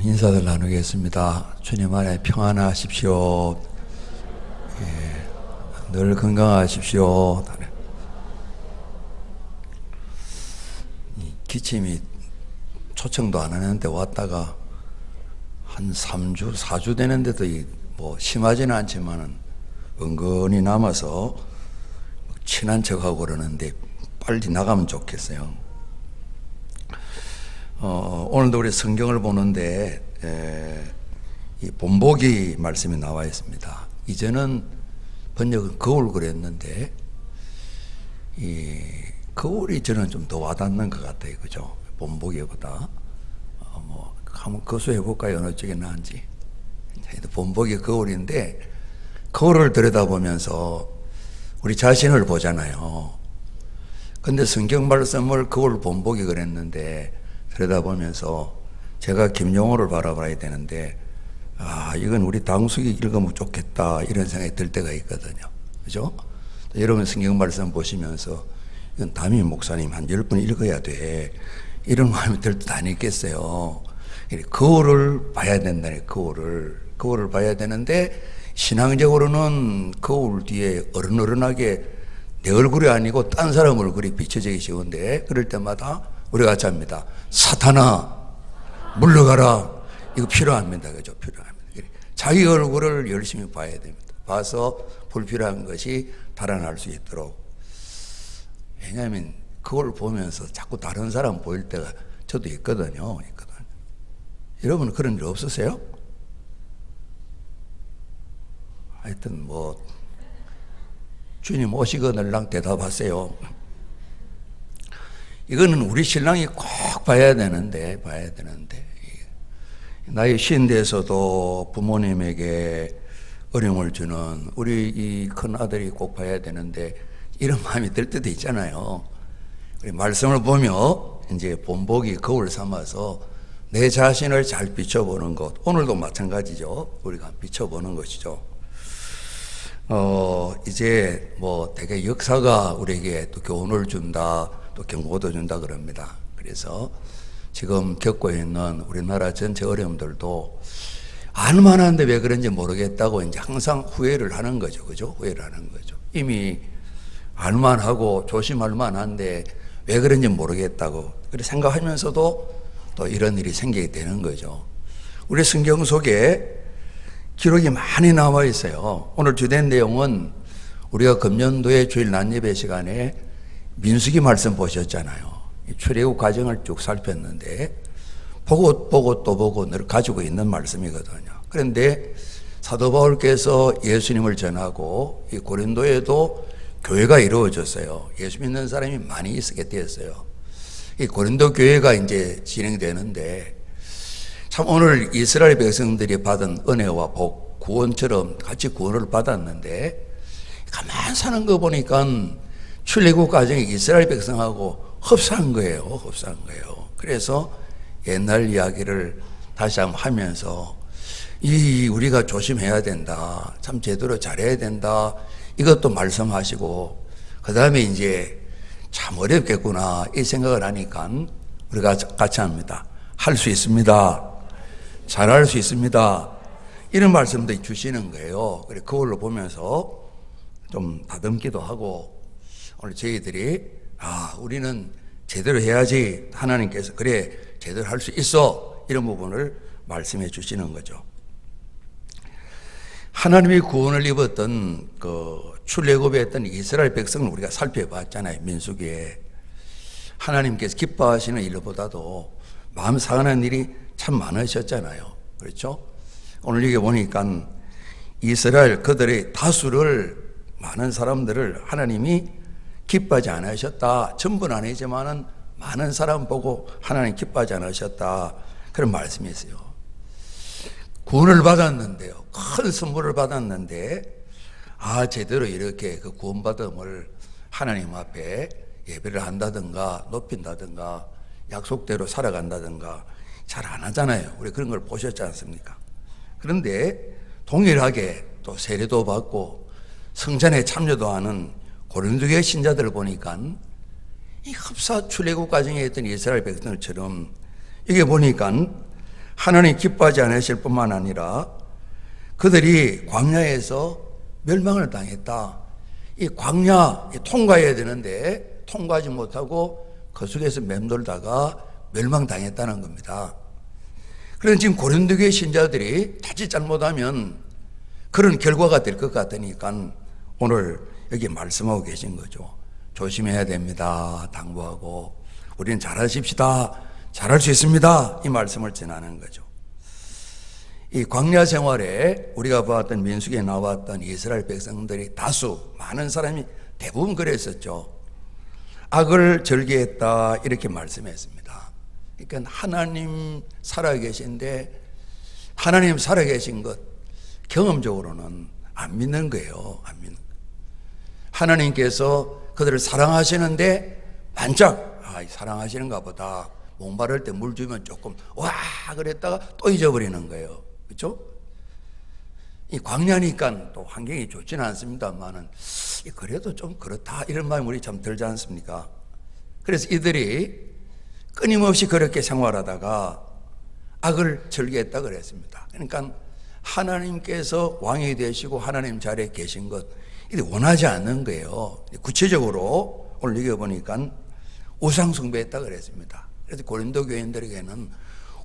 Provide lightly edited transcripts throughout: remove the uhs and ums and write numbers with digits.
인사들 나누겠습니다. 주님 안에 평안하십시오. 늘 건강하십시오. 기침이 초청도 안 하는데 왔다가 한 3주, 4주 되는데도 뭐 심하지는 않지만은 은근히 남아서 친한 척하고 그러는데 빨리 나가면 좋겠어요. 오늘도 우리 성경을 보는데 이 본보기 말씀이 나와 있습니다. 이제는 번역은 거울 그랬는데 이 거울이 저는 좀 더 와닿는 것 같아요. 그죠? 본보기보다 뭐 한번 거수해 볼까요? 어느 쪽이 나은지. 본보기 거울인데 거울을 들여다보면서 우리 자신을 보잖아요. 근데 성경 말씀을 거울 본보기 그랬는데 들여다보면서 제가 김용호를 바라봐야 되는데 이건 우리 당숙이 읽으면 좋겠다 이런 생각이 들 때가 있거든요. 그죠? 여러분 성경 말씀 보시면서 이건 담임 목사님 한 10번 읽어야 돼 이런 마음이 들 듯 안 있겠어요. 거울을 봐야 된다니. 거울을 봐야 되는데 신앙적으로는 거울 뒤에 어른어른하게 내 얼굴이 아니고 딴 사람 얼굴이 비춰지기 쉬운데 그럴 때마다 우리가 같이 합니다. 사탄아 물러가라. 이거 필요합니다. 그죠? 필요합니다. 자기 얼굴을 열심히 봐야 됩니다. 봐서 불필요한 것이 달아날 수 있도록. 왜냐하면 그걸 보면서 자꾸 다른 사람 보일 때가 저도 있거든요. 여러분 그런 일 없으세요? 하여튼 뭐 주님 오시거늘랑 대답하세요. 이거는 우리 신랑이 꼭 봐야 되는데 나이 50대에서도 부모님에게 어려움을 주는 우리 이 큰 아들이 꼭 봐야 되는데 이런 마음이 들 때도 있잖아요. 말씀을 보며 이제 본보기 거울 삼아서 내 자신을 잘 비춰보는 것. 오늘도 마찬가지죠. 우리가 비춰보는 것이죠. 이제 뭐 되게 역사가 우리에게 또 교훈을 준다, 또 경고도 준다 그럽니다. 그래서 지금 겪고 있는 우리나라 전체 어려움들도 알만한데 왜 그런지 모르겠다고 이제 항상 후회를 하는 거죠. 그죠? 후회를 하는 거죠. 이미 알만하고 조심할 만한데 왜 그런지 모르겠다고 그렇게 생각하면서도 또 이런 일이 생기게 되는 거죠. 우리 성경 속에 기록이 많이 나와 있어요. 오늘 주된 내용은 우리가 금년도에 주일 난예배 시간에 민수기 말씀 보셨잖아요. 출애굽 과정을 쭉 살폈는데 보고 또 보고 늘 가지고 있는 말씀이거든요. 그런데 사도 바울께서 예수님을 전하고 이 고린도에도 교회가 이루어졌어요. 예수 믿는 사람이 많이 있게 되었어요. 이 고린도 교회가 이제 진행되는데 참 오늘 이스라엘 백성들이 받은 은혜와 복, 구원처럼 같이 구원을 받았는데 가만 사는 거 보니까 출애굽 과정이 이스라엘 백성하고 흡사한 거예요. 그래서 옛날 이야기를 다시 한번 하면서 우리가 조심해야 된다. 참 제대로 잘해야 된다. 이것도 말씀하시고 그 다음에 이제 참 어렵겠구나 이 생각을 하니까 우리가 같이 합니다. 할 수 있습니다. 잘할 수 있습니다. 이런 말씀도 주시는 거예요. 그래 그걸로 보면서 좀 다듬기도 하고 오늘 저희들이 우리는 제대로 해야지. 하나님께서 그래 제대로 할 수 있어 이런 부분을 말씀해 주시는 거죠. 하나님이 구원을 입었던 그 출애굽에 했던 이스라엘 백성을 우리가 살펴봤잖아요. 민수기에 하나님께서 기뻐하시는 일보다도 마음 상하는 일이 참 많으셨잖아요. 그렇죠? 오늘 여기 보니까 이스라엘 그들의 다수를 많은 사람들을 하나님이 기뻐하지 않으셨다. 전부는 아니지만은 많은 사람 보고 하나님 기뻐하지 않으셨다. 그런 말씀이 있어요. 구원을 받았는데요. 큰 선물을 받았는데 제대로 이렇게 그 구원받음을 하나님 앞에 예배를 한다든가 높인다든가 약속대로 살아간다든가 잘 안 하잖아요. 우리 그런 걸 보셨지 않습니까? 그런데 동일하게 또 세례도 받고 성전에 참여도 하는 고린도교회 신자들을 보니까 이 흡사 출애굽 과정에 있던 이스라엘 백성들처럼 이게 보니까 하나님 기뻐하지 않으실 뿐만 아니라 그들이 광야에서 멸망을 당했다. 이 광야 통과해야 되는데 통과하지 못하고 그 속에서 맴돌다가 멸망당했다는 겁니다. 그런데 지금 고린도 교회 신자들이 자칫 잘못하면 그런 결과가 될 것 같으니까 오늘 여기 말씀하고 계신 거죠. 조심해야 됩니다. 당부하고 우리는 잘하십시다. 잘할 수 있습니다. 이 말씀을 전하는 거죠. 이 광야 생활에 우리가 보았던 민수기에 나왔던 이스라엘 백성들이 다수 많은 사람이 대부분 그랬었죠. 악을 절개했다 이렇게 말씀했습니다. 그러니까 하나님 살아계신데 하나님 살아계신 것 경험적으로는 안 믿는 거예요. 안 믿는 거예요. 하나님께서 그들을 사랑하시는데 반짝 사랑하시는가 보다 목마를 때 물 주면 조금 와 그랬다가 또 잊어버리는 거예요. 그렇죠? 이 광야니까 또 환경이 좋지는 않습니다만은 그래도 좀 그렇다 이런 마음이 우리 참 들지 않습니까? 그래서 이들이 끊임없이 그렇게 생활하다가 악을 절개했다 그랬습니다. 그러니까 하나님께서 왕이 되시고 하나님 자리에 계신 것 이게 원하지 않는 거예요. 구체적으로 오늘 여기 보니까 우상 숭배했다 그랬습니다. 그래서 고린도 교인들에게는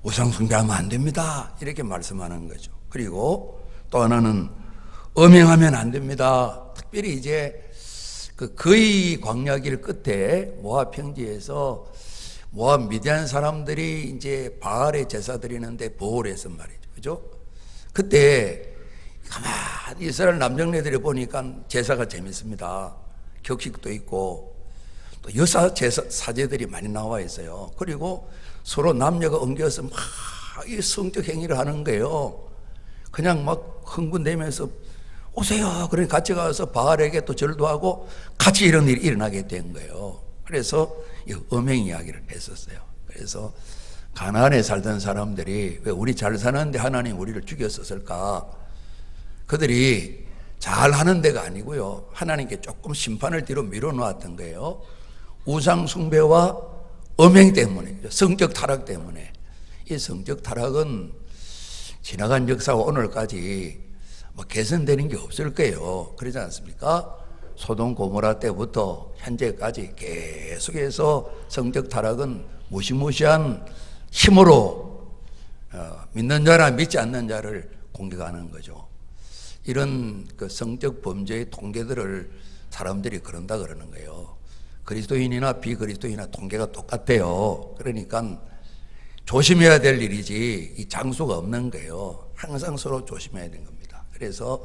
우상 숭배하면 안 됩니다. 이렇게 말씀하는 거죠. 그리고 또 하나는 음행하면 안 됩니다. 특별히 이제 그 거의 광야길 끝에 모압 평지에서 모압 미디안 사람들이 이제 바알에 제사 드리는데 보호를 했단 말이죠. 그죠? 그때 가만히 이스라엘 남정네들이 보니까 제사가 재밌습니다. 격식도 있고 또 여사 제사 사제들이 많이 나와 있어요. 그리고 서로 남녀가 엉겨서 막 이 성적 행위를 하는 거예요. 그냥 막 흥분되면서 오세요. 그러니 같이 가서 바알에게 또 절도 하고 같이 이런 일이 일어나게 된 거예요. 그래서 이 음행 이야기를 했었어요. 그래서 가나안에 살던 사람들이 왜 우리 잘 사는데 하나님 우리를 죽였었을까? 그들이 잘 하는 데가 아니고요. 하나님께 조금 심판을 뒤로 밀어놓았던 거예요. 우상 숭배와 음행 때문에, 성적 타락 때문에. 이 성적 타락은 지나간 역사와 오늘까지 뭐 개선되는 게 없을 거예요. 그러지 않습니까? 소돔 고모라 때부터 현재까지 계속해서 성적 타락은 무시무시한 힘으로 믿는 자나 믿지 않는 자를 공격하는 거죠. 이런 그 성적 범죄의 통계들을 사람들이 그런다 그러는 거예요. 그리스도인이나 비그리스도인이나 통계가 똑같아요. 그러니까 조심해야 될 일이지 이 장수가 없는 거예요. 항상 서로 조심해야 되는 겁니다. 그래서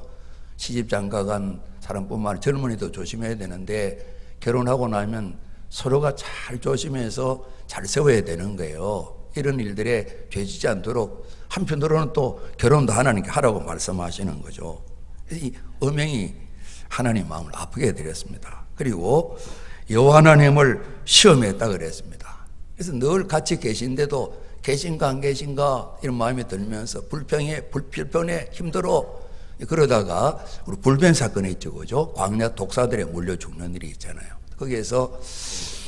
시집 장가간 사람뿐만 아니라 젊은이도 조심해야 되는데 결혼하고 나면 서로가 잘 조심해서 잘 세워야 되는 거예요. 이런 일들에 죄지지 않도록 한편으로는 또 결혼도 하나님께 하라고 말씀하시는 거죠. 이 음행이 하나님 마음을 아프게 해드렸습니다. 그리고 여호와 하나님을 시험했다 그랬습니다. 그래서 늘 같이 계신데도 계신가 안 계신가 이런 마음이 들면서 불편해 힘들어 그러다가 우리 불변 사건이 있죠. 그죠? 광야 독사들에 물려 죽는 일이 있잖아요. 거기에서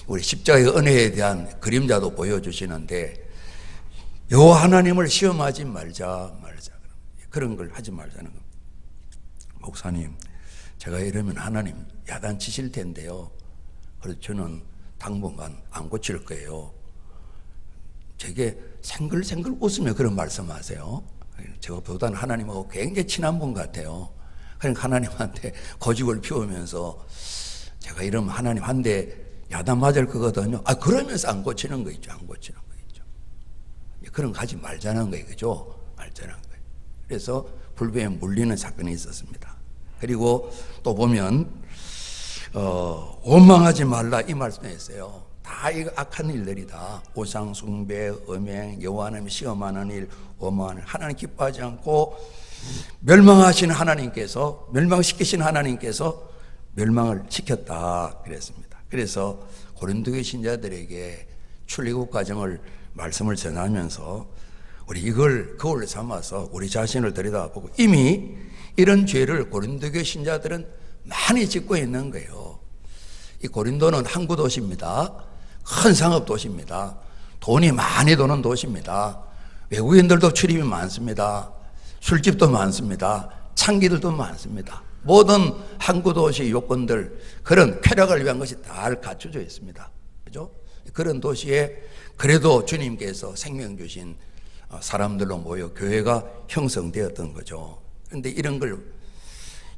우리 십자가의 은혜에 대한 그림자도 보여주시는데 여호와 하나님을 시험하지 말자 그런 걸 하지 말자는 겁니다. 목사님 제가 이러면 하나님 야단치실 텐데요. 그래서 저는 당분간 안 고칠 거예요. 제게 생글생글 웃으며 그런 말씀하세요. 제가 보다는 하나님하고 굉장히 친한 분 같아요. 그러니까 하나님한테 고집을 피우면서 제가 이러면 하나님 한 대 야단 맞을 거거든요. 그러면서 안 고치는 거 있죠. 안 고치는 거 있죠. 그런 거 하지 말자는 거예요. 그죠? 말자는 거예요. 그래서 불뱀에 물리는 사건이 있었습니다. 그리고 또 보면 원망하지 말라 이 말씀했어요. 다 이거 악한 일들이다. 우상 숭배, 음행, 여호와 하나님 시험하는 일, 원망하는 일. 하나님 기뻐하지 않고 멸망하시는 하나님께서 멸망시키시는 하나님께서 멸망을 시켰다 그랬습니다. 그래서 고린도의 신자들에게 출애굽 과정을 말씀을 전하면서 우리 이걸 거울로 삼아서 우리 자신을 들여다보고 이미 이런 죄를 고린도의 신자들은 많이 짓고 있는 거예요. 이 고린도는 항구 도시입니다. 큰 상업 도시입니다. 돈이 많이 도는 도시입니다. 외국인들도 출입이 많습니다. 술집도 많습니다. 창기들도 많습니다. 모든 항구 도시 요건들, 그런 쾌락을 위한 것이 다 갖춰져 있습니다. 그죠? 그런 도시에 그래도 주님께서 생명 주신 사람들로 모여 교회가 형성되었던 거죠. 그런데 이런 걸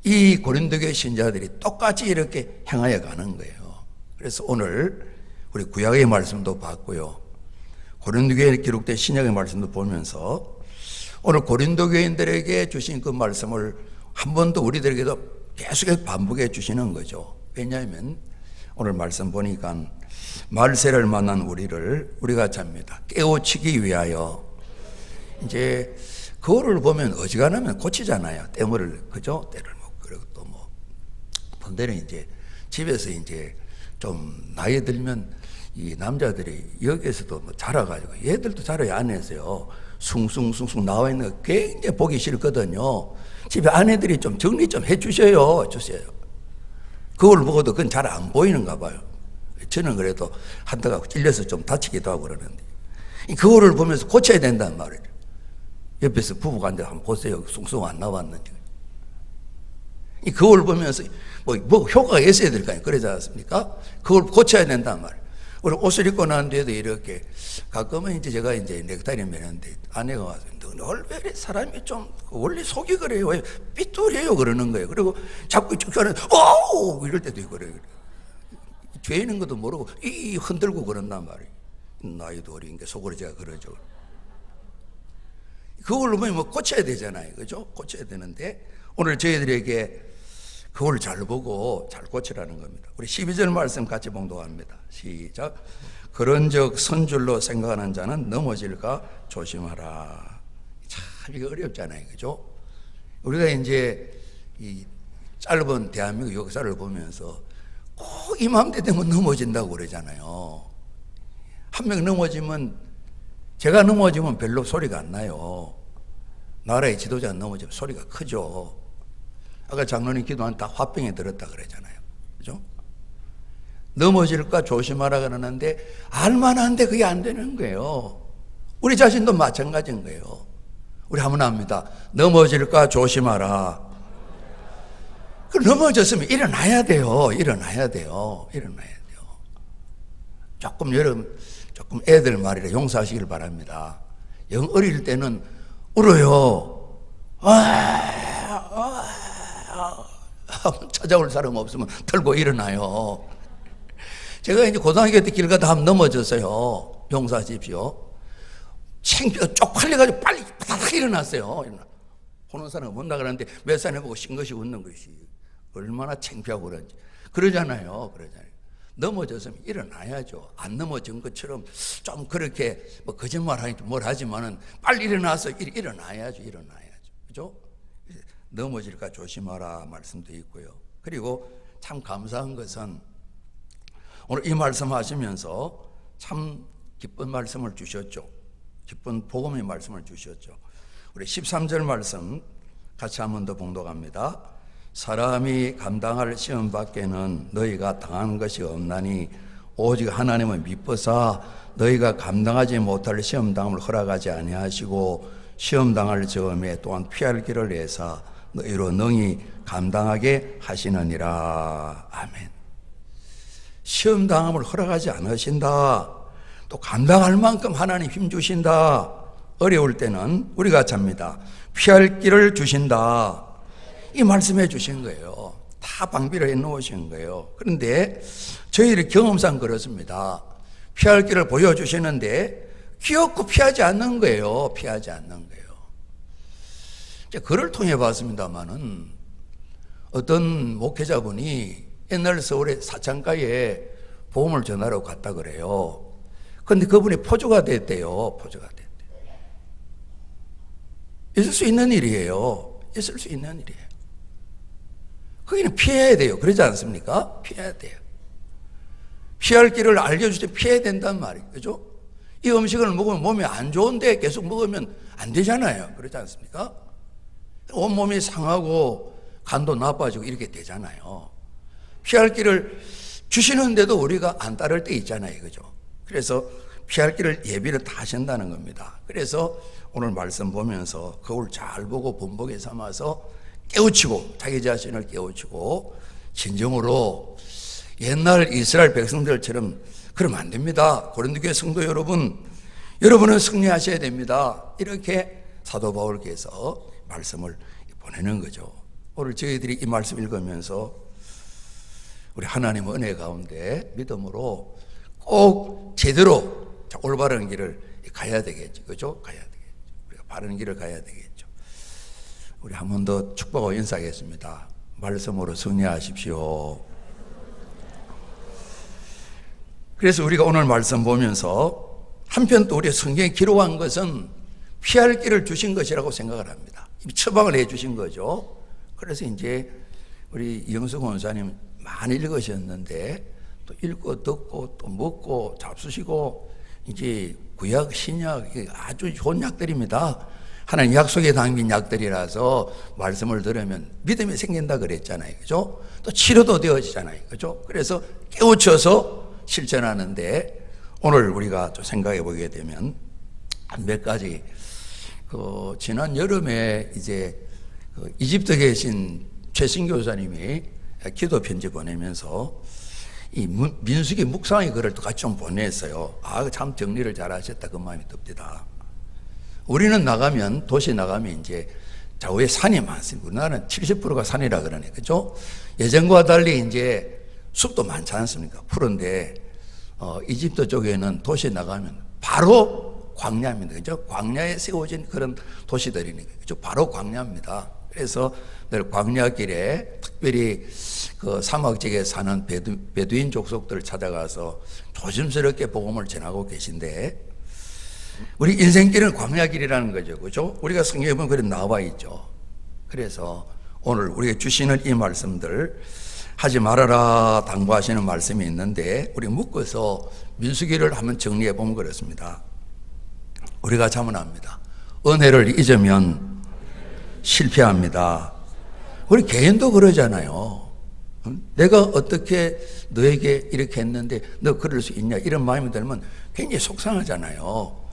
이 고린도교회 신자들이 똑같이 이렇게 행하여 가는 거예요. 그래서 오늘 우리 구약의 말씀도 봤고요. 고린도교회에 기록된 신약의 말씀도 보면서 오늘 고린도 교인들에게 주신 그 말씀을 한 번 더 우리들에게도 계속해서 반복해 주시는 거죠. 왜냐하면 오늘 말씀 보니까 말세를 만난 우리가 잡니다. 깨우치기 위하여. 이제 그거를 보면 어지간하면 고치잖아요. 때물을, 그죠? 때를 뭐, 그리고 또 뭐, 본데는 이제 집에서 이제 좀 나이 들면 이 남자들이 여기에서도 뭐 자라가지고 얘들도 자라에 안에서요. 숭숭숭숭 나와 있는 거 굉장히 보기 싫거든요. 집에 아내들이 좀 정리 좀 해주세요. 그걸 보고도 그건 잘 안 보이는가 봐요. 저는 그래도 한다가 찔려서 좀 다치기도 하고 그러는데 그거를 보면서 고쳐야 된단 말이에요. 옆에서 부부가 앉아 한번 보세요. 숭숭 안 나왔는지. 그걸 보면서 뭐 효과가 있어야 될 거 아니에요. 그러지 않습니까? 그걸 고쳐야 된단 말이에요. 우리 옷을 입고 난 뒤에도 이렇게 가끔은 이제 제가 이제 넥타이를 매는데 아내가 와서 너 왜 사람이 좀 원래 속이 그래요. 왜 삐뚤해요 그러는 거예요. 그리고 자꾸 쫓겨는 오 이럴 때도 있고 그래요. 죄있는 것도 모르고 이 흔들고 그런단 말이에요. 나이도 어린 게 속으로 제가 그러죠. 그걸로 보면 뭐 고쳐야 되잖아요. 그죠? 고쳐야 되는데 오늘 저희들에게 그걸 잘 보고 잘 고치라는 겁니다. 우리 12절 말씀 같이 봉독합니다. 시작. 그런즉 선줄로 생각하는 자는 넘어질까 조심하라. 참 이거 어렵잖아요. 그죠? 우리가 이제 이 짧은 대한민국 역사를 보면서 꼭 이맘때 되면 넘어진다고 그러잖아요. 한 명 넘어지면 제가 넘어지면 별로 소리가 안 나요. 나라의 지도자가 넘어지면 소리가 크죠. 아까 장로님 기도한 다 화병에 들었다 그러잖아요. 그죠? 넘어질까 조심하라 그러는데 알만한데 그게 안 되는 거예요. 우리 자신도 마찬가지인 거예요. 우리 한번 합니다. 넘어질까 조심하라. 그 넘어졌으면 일어나야 돼요. 일어나야 돼요. 조금 애들 말이라 용서하시길 바랍니다. 영 어릴 때는 울어요. 찾아올 사람 없으면 들고 일어나요. 제가 이제 고등학교 때 길 가다 한번 넘어졌어요. 용서하십시오. 창피해 쪽팔려가지고 빨리 바닥 일어났어요. 보는 사람은 못나 그러는데 몇 살 해보고 싱긋이 웃는 것이 얼마나 창피하고 그런지. 그러잖아요. 넘어졌으면 일어나야죠. 안 넘어진 것처럼 좀 그렇게 뭐 거짓말 하니 뭘 하지만은 빨리 일어나서 일어나야죠. 그죠? 넘어질까 조심하라 말씀도 있고요. 그리고 참 감사한 것은 오늘 이 말씀 하시면서 참 기쁜 말씀을 주셨죠. 기쁜 복음의 말씀을 주셨죠. 우리 13절 말씀 같이 한 번 더 봉독합니다. 사람이 감당할 시험 밖에는 너희가 당하는 것이 없나니 오직 하나님은 미쁘사 너희가 감당하지 못할 시험 당함을 허락하지 아니하시고 시험 당할 즈음에 또한 피할 길을 내사 너희로 능히 감당하게 하시느니라. 아멘. 시험 당함을 허락하지 않으신다. 또 감당할 만큼 하나님 힘 주신다. 어려울 때는 우리가 잡니다. 피할 길을 주신다. 이 말씀해 주신 거예요. 다 방비를 해 놓으신 거예요. 그런데 저희들이 경험상 그렇습니다. 피할 길을 보여주시는데 귀엽고 피하지 않는 거예요. 이제 글을 통해 봤습니다만은 어떤 목회자분이 옛날 서울의 사창가에 보험을 전하러 갔다 그래요. 그런데 그분이 포주가 됐대요. 있을 수 있는 일이에요. 거기는 피해야 돼요. 그러지 않습니까? 피해야 돼요. 피할 길을 알려줄 때 피해야 된단 말이에요. 그죠? 이 음식을 먹으면 몸이 안 좋은데 계속 먹으면 안 되잖아요. 그렇지 않습니까? 온몸이 상하고 간도 나빠지고 이렇게 되잖아요. 피할 길을 주시는데도 우리가 안 따를 때 있잖아요. 그죠? 그래서 피할 길을 예비를 다 하신다는 겁니다. 그래서 오늘 말씀 보면서 거울 잘 보고 본보기 삼아서 깨우치고, 자기 자신을 깨우치고 진정으로 옛날 이스라엘 백성들처럼 그러면 안 됩니다. 고린도 교회 성도 여러분, 여러분은 승리하셔야 됩니다. 이렇게 사도 바울께서 말씀을 보내는 거죠. 오늘 저희들이 이 말씀 읽으면서 우리 하나님 은혜 가운데 믿음으로 꼭 제대로 올바른 길을 가야 되겠죠. 그죠? 가야 되겠죠. 우리가 바른 길을 가야 되겠죠. 우리 한 번 더 축복하고 인사하겠습니다. 말씀으로 승리하십시오. 그래서 우리가 오늘 말씀 보면서 한편 또 우리 성경에 기록한 것은 피할 길을 주신 것이라고 생각을 합니다. 처방을 해 주신 거죠. 그래서 이제 우리 이영수 권사님 많이 읽으셨는데 또 읽고 듣고 또 먹고 잡수시고 이제 구약 신약 아주 좋은 약들입니다. 하나님 약속에 담긴 약들이라서 말씀을 들으면 믿음이 생긴다 그랬잖아요. 그죠? 또 치료도 되어지잖아요. 그죠? 그래서 깨우쳐서 실천하는데 오늘 우리가 좀 생각해 보게 되면 몇 가지 지난 여름에 이제 이집트에 계신 최신 교사님이 기도 편지 보내면서 이 민수기 묵상의 글을 같이 좀 보냈어요. 참 정리를 잘 하셨다 그 마음이 듭니다. 우리는 나가면 도시 나가면 이제 좌우에 산이 많습니다. 우리나라는 70%가 산이라 그러네, 그죠? 예전과 달리 이제 숲도 많지 않습니까? 푸른데 이집트 쪽에는 도시 나가면 바로 광야입니다, 그죠? 광야에 세워진 그런 도시들이니까, 그죠? 바로 광야입니다. 그래서 늘 광야길에 특별히 그 사막 지역에 사는 베두인 족속들을 찾아가서 조심스럽게 복음을 전하고 계신데 우리 인생길은 광야길이라는 거죠, 그죠? 우리가 성경에 보면 그래 나와 있죠. 그래서 오늘 우리가 주시는 이 말씀들 하지 말아라 당부하시는 말씀이 있는데 우리 묶어서 민수기를 한번 정리해 보면 그렇습니다. 우리가 자문합니다. 은혜를 잊으면 실패합니다. 우리 개인도 그러잖아요. 내가 어떻게 너에게 이렇게 했는데 너 그럴 수 있냐 이런 마음이 들면 굉장히 속상하잖아요.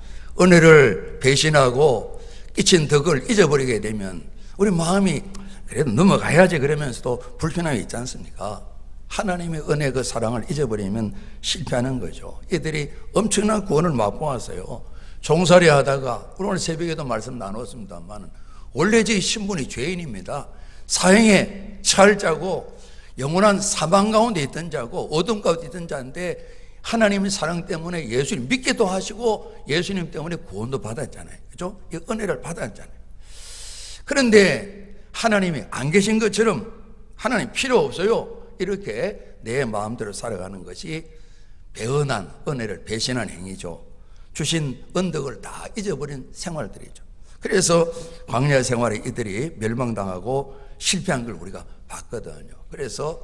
은혜를 배신하고 끼친 덕을 잊어버리게 되면 우리 마음이 그래도 넘어가야지 그러면서도 불편함이 있지 않습니까? 하나님의 은혜 그 사랑을 잊어버리면 실패하는 거죠. 이들이 엄청난 구원을 맛보았어요. 종살이 하다가 오늘 새벽에도 말씀 나눴습니다만 원래 제 신분이 죄인입니다. 사형에 처할 자고 영원한 사망 가운데 있던 자고 어둠 가운데 있던 자인데 하나님의 사랑 때문에 예수님 믿기도 하시고 예수님 때문에 구원도 받았잖아요. 그죠? 이 은혜를 받았잖아요. 그런데 하나님이 안 계신 것처럼 하나님 필요 없어요. 이렇게 내 마음대로 살아가는 것이 배은한 은혜를 배신한 행위죠. 주신 은덕을 다 잊어버린 생활들이죠. 그래서 광야 생활에 이들이 멸망당하고 실패한 걸 우리가 봤거든요. 그래서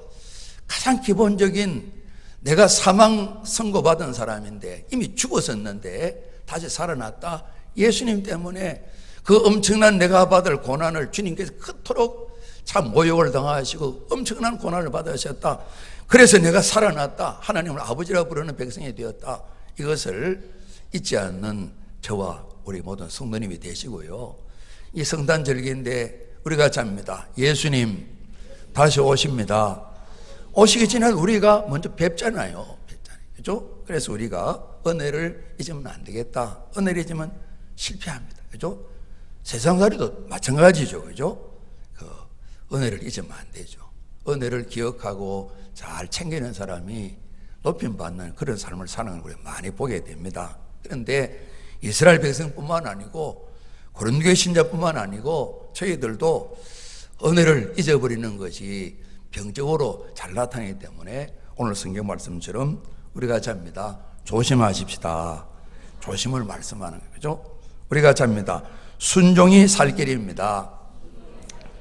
가장 기본적인 내가 사망 선고받은 사람인데 이미 죽었었는데 다시 살아났다. 예수님 때문에 그 엄청난 내가 받을 고난을 주님께서 그토록 참 모욕을 당하시고 엄청난 고난을 받으셨다. 그래서 내가 살아났다. 하나님을 아버지라 부르는 백성이 되었다. 이것을 잊지 않는 저와 우리 모든 성도님이 되시고요. 이 성탄 절기인데 우리가 잡니다. 예수님 다시 오십니다. 오시기 전에 우리가 먼저 뵙잖아요. 그죠? 그래서 우리가 은혜를 잊으면 안 되겠다. 은혜를 잊으면 실패합니다. 그죠? 세상살이도 마찬가지죠. 그죠? 은혜를 잊으면 안 되죠. 은혜를 기억하고 잘 챙기는 사람이 높임받는 그런 삶을 사는 걸 우리가 많이 보게 됩니다. 그런데 이스라엘 백성뿐만 아니고 고린도 교회 신자뿐만 아니고 저희들도 은혜를 잊어버리는 것이 병적으로 잘 나타나기 때문에 오늘 성경 말씀처럼 우리가 잡니다. 조심하십시다. 조심을 말씀하는 거죠. 우리가 잡니다. 순종이 살 길입니다.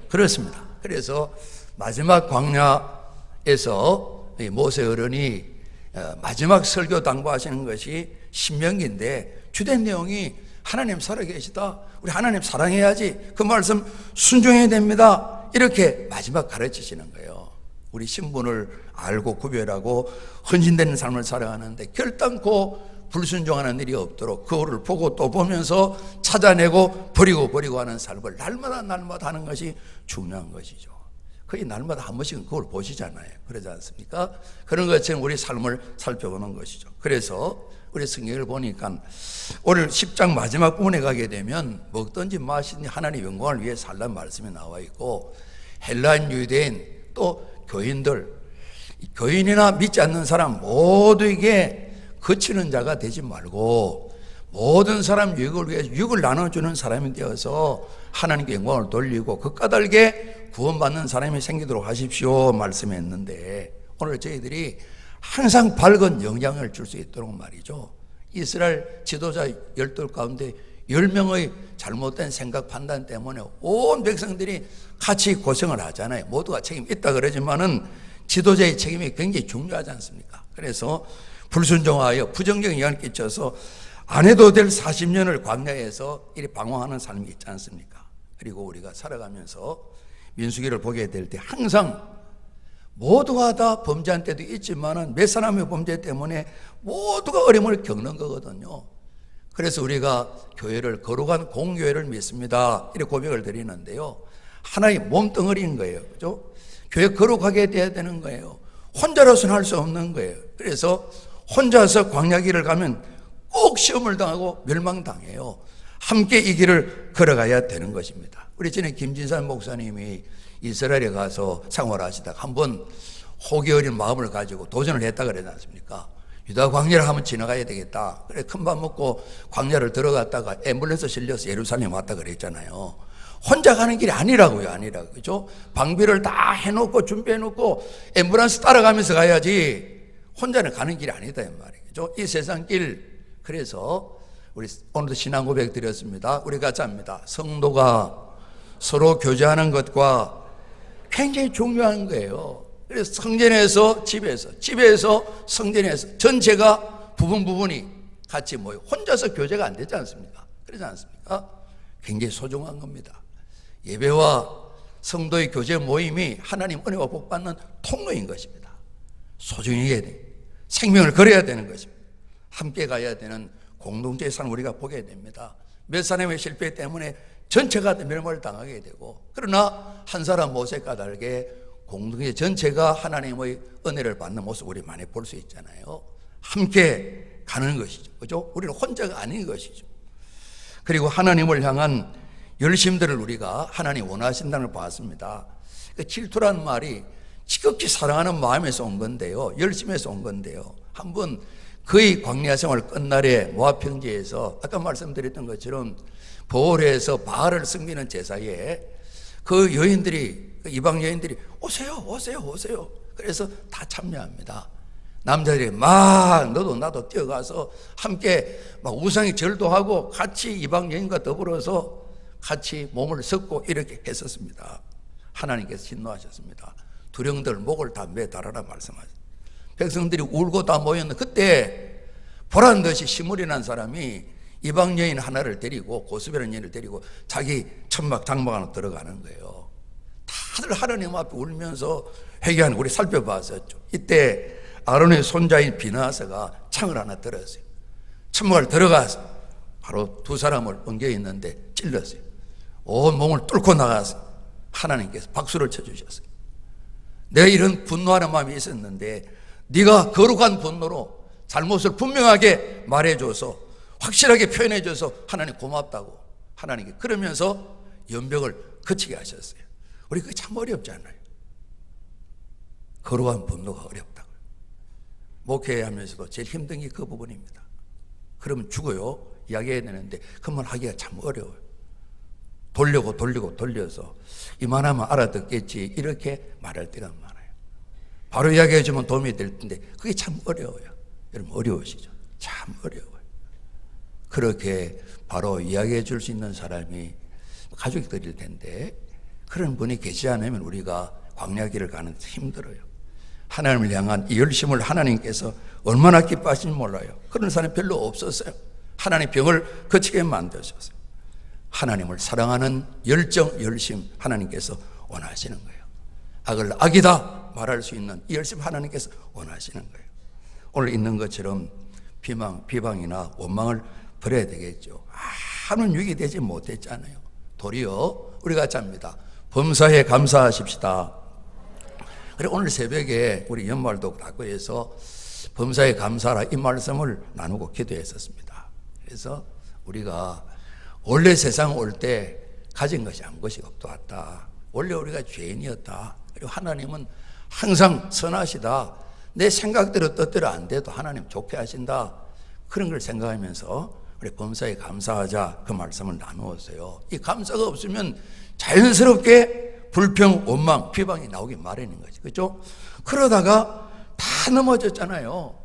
그렇습니다. 그래서 마지막 광야에서 모세 어른이 마지막 설교 당부하시는 것이 신명기인데 주된 내용이 하나님 살아계시다. 우리 하나님 사랑해야지. 그 말씀 순종해야 됩니다. 이렇게 마지막 가르치시는 거예요. 우리 신분을 알고 구별하고 헌신되는 삶을 살아가는데 결단코 불순종하는 일이 없도록 그거를 보고 또 보면서 찾아내고 버리고 하는 삶을 날마다 하는 것이 중요한 것이죠. 거의 날마다 한 번씩은 그걸 보시잖아요. 그러지 않습니까? 그런 것처럼 우리 삶을 살펴보는 것이죠. 그래서 우리 성경을 보니까 오늘 10장 마지막 부분에 가게 되면 먹든지 마시든지 하나님 영광을 위해 살라는 말씀이 나와 있고, 헬라인, 유대인, 또 교인이나 믿지 않는 사람 모두에게 거치는 자가 되지 말고 모든 사람 유익을 위해 유익을 나눠주는 사람이 되어서 하나님께 영광을 돌리고 그 까닭에 구원받는 사람이 생기도록 하십시오 말씀했는데, 오늘 저희들이 항상 밝은 영향을 줄 수 있도록 말이죠. 이스라엘 지도자 12 가운데 10명의 잘못된 생각 판단 때문에 온 백성들이 같이 고생을 하잖아요. 모두가 책임이 있다 그러지만은 지도자의 책임이 굉장히 중요하지 않습니까? 그래서 불순종하여 부정적인 영향을 끼쳐서 안 해도 될 40년을 광야에서 이리 방황하는 삶이 있지 않습니까? 그리고 우리가 살아가면서 민수기를 보게 될 때 항상 모두가 다 범죄한 때도 있지만은 몇 사람의 범죄 때문에 모두가 어려움을 겪는 거거든요. 그래서 우리가 교회를 거룩한 공교회를 믿습니다. 이렇게 고백을 드리는데요. 하나의 몸뚱어리인 거예요. 그죠? 교회 거룩하게 돼야 되는 거예요. 혼자로서는 할 수 없는 거예요. 그래서 혼자서 광야길을 가면 꼭 시험을 당하고 멸망당해요. 함께 이 길을 걸어가야 되는 것입니다. 우리 전에 김진산 목사님이 이스라엘에 가서 생활하시다가 한번 호기 어린 마음을 가지고 도전을 했다 그러지 않습니까? 유다 광야를 한번 지나가야 되겠다. 그래 큰밥 먹고 광야를 들어갔다가 앰뷸런스 실려서 예루살렘 왔다 그랬잖아요. 혼자 가는 길이 아니라고요. 아니라고. 그죠? 방비를 다 해놓고 준비해놓고 앰뷸런스 따라가면서 가야지 혼자는 가는 길이 아니다 이 말이죠. 이 세상 길. 그래서 우리 오늘도 신앙 고백 드렸습니다. 우리 같이 합니다. 성도가 서로 교제하는 것과 굉장히 중요한 거예요. 그래서 성전에서 집에서 성전에서 전체가 부분이 같이 모여 혼자서 교제가 안 되지 않습니까? 그러지 않습니까? 굉장히 소중한 겁니다. 예배와 성도의 교제 모임이 하나님 은혜와 복 받는 통로인 것입니다. 소중히 해야 돼. 생명을 걸어야 되는 것입니다. 함께 가야 되는 공동체의 삶을 우리가 보게 됩니다. 몇 사람의 실패 때문에 전체가 멸망을 당하게 되고, 그러나 한 사람 못에 까닭에 공동체 전체가 하나님의 은혜를 받는 모습을 우리 많이 볼 수 있잖아요. 함께 가는 것이죠. 그죠? 우리는 혼자가 아닌 것이죠. 그리고 하나님을 향한 열심들을 우리가 하나님 원하신다는 걸 봤습니다. 그 질투라는 말이 지극히 사랑하는 마음에서 온 건데요. 열심에서 온 건데요. 한번 거의 광야 생활 끝날에 모압 평지에서 아까 말씀드렸던 것처럼 보홀에서 바알을 섬기는 제사에 그 여인들이, 그 이방 여인들이 오세요. 그래서 다 참여합니다. 남자들이 막 너도 나도 뛰어가서 함께 막 우상의 절도 하고 같이 이방 여인과 더불어서 같이 몸을 섞고 이렇게 했었습니다. 하나님께서 진노하셨습니다. 두령들 목을 다 매달아라 말씀하셨습니다. 백성들이 울고 다 모였는데 그때 보란 듯이 시물이 난 사람이 이방 여인 하나를 데리고 고스베라는 여인을 데리고 자기 천막 장막 안으로 들어가는 거예요. 다들 하나님 앞에 울면서 회개하는 우리 살펴봤었죠. 이때 아론의 손자인 비나하스가 창을 하나 들었어요. 천막을 들어가서 바로 두 사람을 엉겨 있는데 찔렀어요. 온 몸을 뚫고 나가서 하나님께서 박수를 쳐주셨어요. 내가 이런 분노하는 마음이 있었는데 네가 거룩한 분노로 잘못을 분명하게 말해줘서 확실하게 표현해줘서 하나님 고맙다고 하나님께 그러면서 연병을 그치게 하셨어요. 우리 그게 참 어렵잖아요. 거룩한 분노가 어렵다고요. 목회하면서도 제일 힘든 게 그 부분입니다. 그러면 죽어요. 이야기해야 되는데 그 말 하기가 참 어려워요. 돌려서 이만하면 알아듣겠지 이렇게 말할 때가 많아요. 바로 이야기해주면 도움이 될 텐데 그게 참 어려워요. 여러분 어려우시죠? 참 어려워요. 그렇게 바로 이야기해 줄 수 있는 사람이 가족들일 텐데 그런 분이 계시지 않으면 우리가 광야길을 가는 데 힘들어요. 하나님을 향한 이 열심을 하나님께서 얼마나 기뻐하시는지 몰라요. 그런 사람이 별로 없었어요. 하나님 병을 거치게 만드셨어요. 하나님을 사랑하는 열정, 열심 하나님께서 원하시는 거예요. 악을 악이다 말할 수 있는 이 열심 하나님께서 원하시는 거예요. 오늘 있는 것처럼 비방이나 원망을 버려야 되겠죠. 아무런 유익이 되지 못했잖아요. 도리어 우리가 잡니다. 범사에 감사하십시다. 그리고 오늘 새벽에 우리 연말도 갖고 해서 범사에 감사라 이 말씀을 나누고 기도했었습니다. 그래서 우리가 원래 세상 올 때 가진 것이 아무것이 없다. 원래 우리가 죄인이었다. 그리고 하나님은 항상 선하시다. 내 생각대로 뜻대로 안 돼도 하나님 좋게 하신다. 그런 걸 생각하면서 우리 범사에 감사하자 그 말씀을 나누었어요. 이 감사가 없으면 자연스럽게 불평, 원망, 비방이 나오기 마련인 거지. 그렇죠? 그러다가 다 넘어졌잖아요.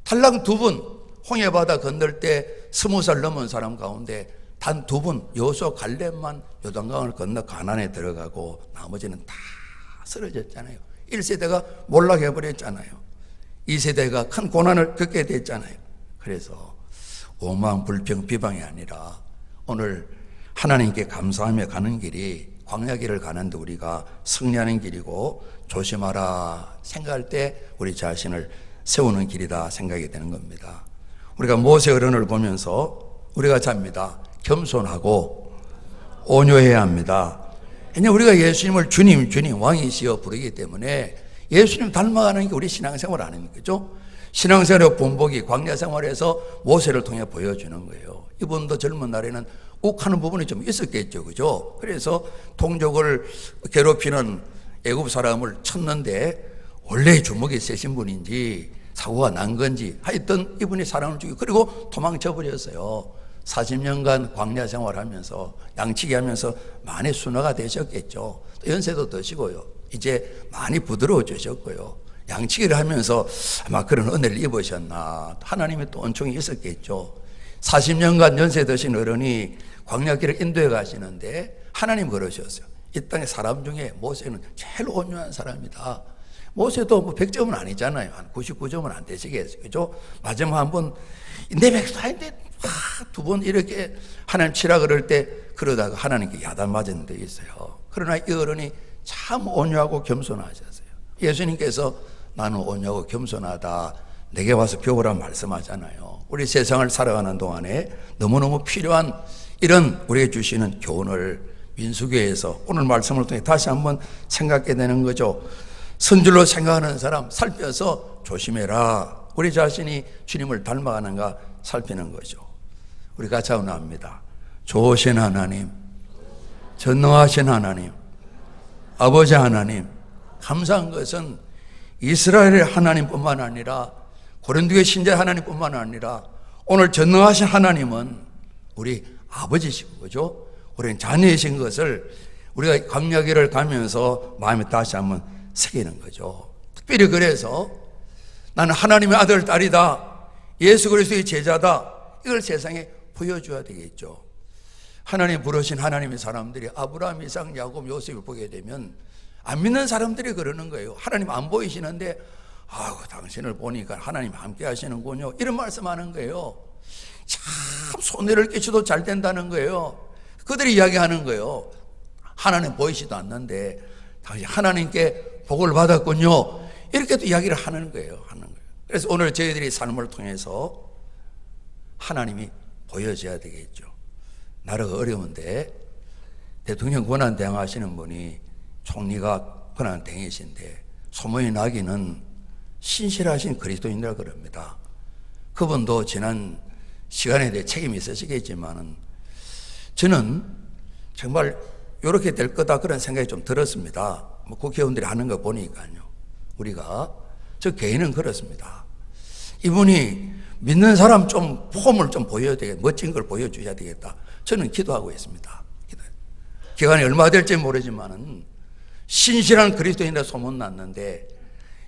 탈락 2분, 홍해바다 건널 때 20살 넘은 사람 가운데 단 2분, 여호수아 갈렙만 요단강을 건너 가나안에 들어가고 나머지는 다 쓰러졌잖아요. 1세대가 몰락해버렸잖아요. 2세대가 큰 고난을 겪게 됐잖아요. 그래서 원망, 불평, 비방이 아니라 오늘 하나님께 감사하며 가는 길이 광야길을 가는데 우리가 승리하는 길이고 조심하라 생각할 때 우리 자신을 세우는 길이다 생각이 되는 겁니다. 우리가 모세 어른을 보면서 우리가 잡니다. 겸손하고 온유해야 합니다. 왜냐하면 우리가 예수님을 주님, 왕이시여 부르기 때문에 예수님 닮아가는 게 우리 신앙생활 아닙니까? 그죠? 신앙생활의 본보기 광야생활에서 모세를 통해 보여주는 거예요. 이분도 젊은 날에는 욱하는 부분이 좀 있었겠죠. 그죠? 그래서 동족을 괴롭히는 애굽 사람을 쳤는데 원래 주먹이 세신 분인지 사고가 난 건지 하여튼 이분이 사람을 죽이고 그리고 도망쳐 버렸어요. 40년간 광야 생활하면서 양치기 하면서 많이 순화가 되셨겠죠. 연세도 드시고요. 이제 많이 부드러워지셨고요. 양치기를 하면서 아마 그런 은혜를 입으셨나. 하나님의 또 은총이 있었겠죠. 40년간 연세 드신 어른이 광야길을 인도해 가시는데 하나님 그러셨어요. 이 땅의 사람 중에 모세는 제일 온유한 사람이다. 모세도 뭐 100점은 아니잖아요. 한 99점은 안 되시겠어요. 그죠? 마지막 한번 내 백성인데 2번 이렇게 하나님 치라 그럴 때 그러다가 하나님께 야단 맞은 데 있어요. 그러나 이 어른이 참 온유하고 겸손하셨어요. 예수님께서 나는 온유하고 겸손하다. 내게 와서 배우라 말씀하잖아요. 우리 세상을 살아가는 동안에 너무너무 필요한 이런 우리에게 주시는 교훈을 민수기에서 오늘 말씀을 통해 다시 한번 생각하게 되는 거죠. 선줄로 생각하는 사람 살펴서 조심해라. 우리 자신이 주님을 닮아가는가 살피는 거죠. 우리 같이 합니다. 좋으신 하나님, 전능하신 하나님, 아버지 하나님, 감사한 것은 이스라엘의 하나님뿐만 아니라 고린도의 신자 하나님뿐만 아니라 오늘 전능하신 하나님은 우리 아버지시고 그죠? 우리는 자녀이신 것을 우리가 광야길을 가면서 마음에 다시 한번 새기는 거죠. 특별히 그래서 나는 하나님의 아들, 딸이다. 예수 그리스도의 제자다. 이걸 세상에 보여줘야 되겠죠. 하나님 부르신 하나님의 사람들이 아브라함, 이삭, 야곱, 요셉을 보게 되면 안 믿는 사람들이 그러는 거예요. 하나님 안 보이시는데 아우 당신을 보니까 하나님 함께 하시는군요. 이런 말씀하는 거예요. 참 손해를 끼쳐도 잘 된다는 거예요. 그들이 이야기하는 거예요. 하나님 보이지도 않는데 당신 하나님께 복을 받았군요. 이렇게 또 이야기를 하는 거예요. 그래서 오늘 저희들이 삶을 통해서 하나님이 보여져야 되겠죠. 나라가 어려운데 대통령 권한 대행하시는 분이 총리가 권한 대행이신데 소문이 나기는 신실하신 그리스도인이라 그럽니다. 그분도 지난 시간에 대해 책임이 있으시겠지만은 저는 정말 이렇게 될 거다 그런 생각이 좀 들었습니다. 뭐 국회의원들이 하는 거 보니까요. 우리가 저 개인은 그렇습니다. 이분이 믿는 사람 좀 폼을 좀 보여야 되겠다. 멋진 걸 보여줘야 되겠다. 저는 기도하고 있습니다. 기간이 얼마 될지 모르지만은 신실한 그리스도인이라 소문 났는데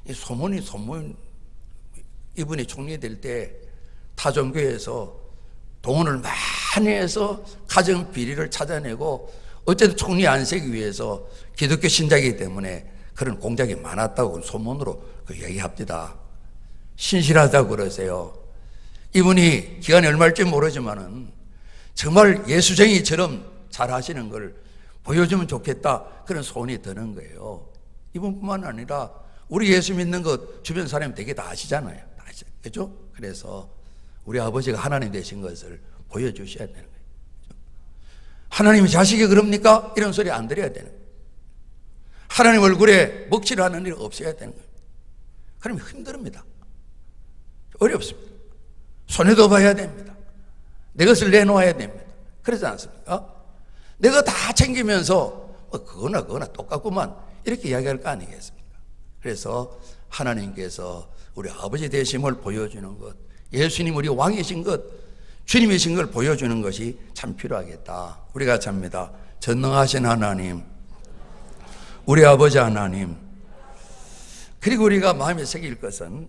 이 소문 이분이 총리 될 때 타종교에서 동원을 많이 해서 가정 비리를 찾아내고 어쨌든 총리 안세기 위해서 기독교 신자이기 때문에 그런 공작이 많았다고 소문으로 그 얘기합니다. 신실하다고 그러세요. 이분이 기간이 얼마일지 모르지만은 정말 예수쟁이처럼 잘 하시는 걸 보여주면 좋겠다 그런 소원이 드는 거예요. 이분뿐만 아니라 우리 예수 믿는 것 주변 사람이 되게 다 아시잖아요. 다 아시죠? 그죠? 그래서 우리 아버지가 하나님 되신 것을 보여주셔야 되는 거예요. 하나님이 자식이 그럽니까? 이런 소리 안 들어야 되는 거예요. 하나님 얼굴에 먹칠하는 일이 없어야 되는 거예요. 그러면 힘듭니다. 어렵습니다. 손해도 봐야 됩니다. 내 것을 내놓아야 됩니다. 그러지 않습니까? 내가 다 챙기면서 그거나 똑같구만 이렇게 이야기할 거 아니겠습니까? 그래서 하나님께서 우리 아버지 되심을 보여주는 것, 예수님 우리 왕이신 것, 주님이신 걸 보여주는 것이 참 필요하겠다. 우리가 잡니다. 전능하신 하나님, 우리 아버지 하나님, 그리고 우리가 마음에 새길 것은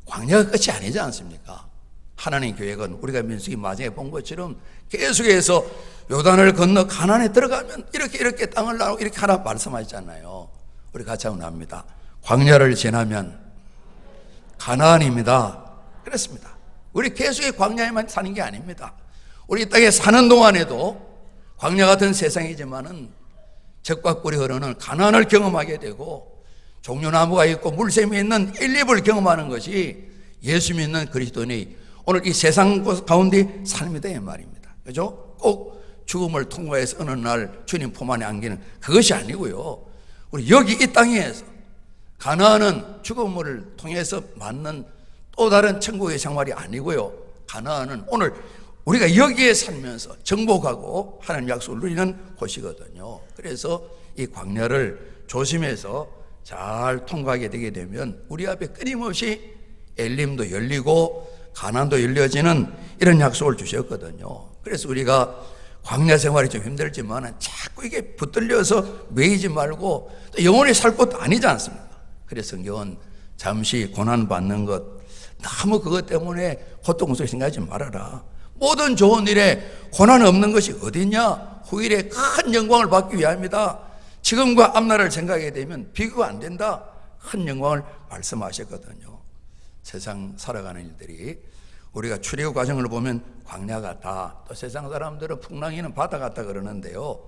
광야가 끝이 아니지 않습니까? 하나님 계획은 우리가 민수기 마지막에 본 것처럼 계속해서 요단을 건너 가나안에 들어가면 이렇게 땅을 나누고 이렇게 하나 말씀하셨잖아요. 우리 같이 한번 합니다. 광야를 지나면 가나안입니다. 그렇습니다. 우리 계속의 광야에만 사는 게 아닙니다. 우리 땅에 사는 동안에도 광야 같은 세상이지만은 적과 꿀이 흐르는 가나안을 경험하게 되고 종려나무가 있고 물샘이 있는 엘립을 경험하는 것이 예수 믿는 그리스도인의 오늘 이 세상 가운데 삶이다 이 말입니다. 그죠? 꼭 죽음을 통과해서 어느 날 주님 품 안에 안기는 그것이 아니고요. 우리 여기 이 땅에서 가나안은 죽음을 통해서 맞는 또 다른 천국의 생활이 아니고요. 가나안은 오늘 우리가 여기에 살면서 정복하고 하나님 약속을 누리는 곳이거든요. 그래서 이 광야를 조심해서 잘 통과하게 되게 되면 우리 앞에 끊임없이 엘림도 열리고 가나안도 열려지는 이런 약속을 주셨거든요. 그래서 우리가 광야 생활이 좀 힘들지만 자꾸 이게 붙들려서 매이지 말고 또 영원히 살 것도 아니지 않습니까? 그래서 성경은 잠시 고난받는 것, 너무 그것 때문에 고통스럽게 생각하지 말아라. 모든 좋은 일에 고난 없는 것이 어디냐? 후일에 큰 영광을 받기 위함이다. 지금과 앞날을 생각하게 되면 비교가 안 된다. 큰 영광을 말씀하셨거든요. 세상 살아가는 일들이 우리가 출애굽 과정을 보면 광야 같다. 또 세상 사람들은 풍랑이는 바다 같다 그러는데요.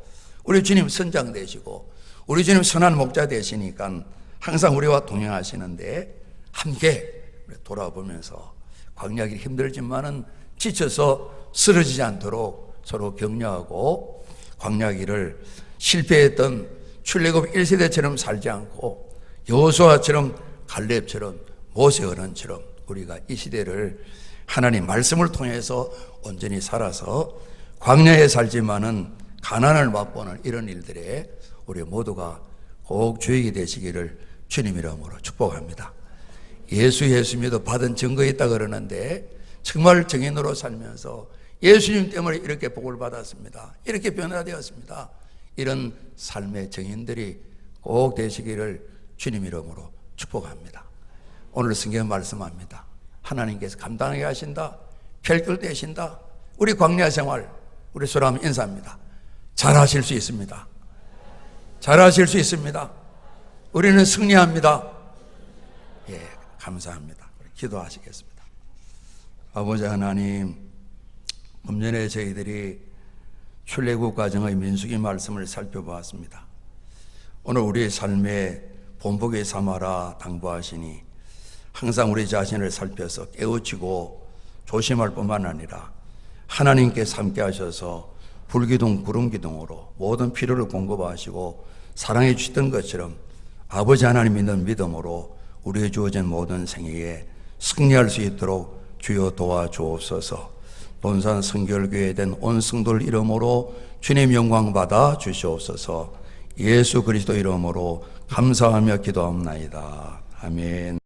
우리 주님 선장 되시고 우리 주님 선한 목자 되시니까 항상 우리와 동행하시는데 함께 돌아보면서 광야길이 힘들지만은 지쳐서 쓰러지지 않도록 서로 격려하고 광야길을 실패했던 출애굽 1세대처럼 살지 않고 여호수아처럼 갈렙처럼 모세 어른처럼 우리가 이 시대를 하나님 말씀을 통해서 온전히 살아서 광야에 살지만은 가난을 맛보는 이런 일들에 우리 모두가 꼭 주역이 되시기를 주님 이름으로 축복합니다. 예수 믿어 받은 증거 있다 그러는데 정말 증인으로 살면서 예수님 때문에 이렇게 복을 받았습니다. 이렇게 변화되었습니다. 이런 삶의 증인들이 꼭 되시기를 주님 이름으로 축복합니다. 오늘 성경 말씀합니다. 하나님께서 감당하게 하신다. 결결되신다. 우리 광야 생활 우리 서로 한번 인사합니다. 잘하실 수 있습니다. 잘하실 수 있습니다. 우리는 승리합니다. 예, 감사합니다. 기도하시겠습니다. 아버지 하나님, 금년에 저희들이 출애굽 과정의 민수기 말씀을 살펴보았습니다. 오늘 우리의 삶에 본보기 삼아라 당부하시니 항상 우리 자신을 살펴서 깨우치고 조심할 뿐만 아니라 하나님께서 함께 하셔서 불기둥 구름기둥으로 모든 필요를 공급하시고 사랑해 주시던 것처럼 아버지 하나님 믿는 믿음으로 우리의 주어진 모든 생애에 승리할 수 있도록 주여 도와주옵소서. 본산 성결교회에 된 온 성도를 이름으로 주님 영광 받아 주시옵소서. 예수 그리스도 이름으로 감사하며 기도합나이다. 아멘.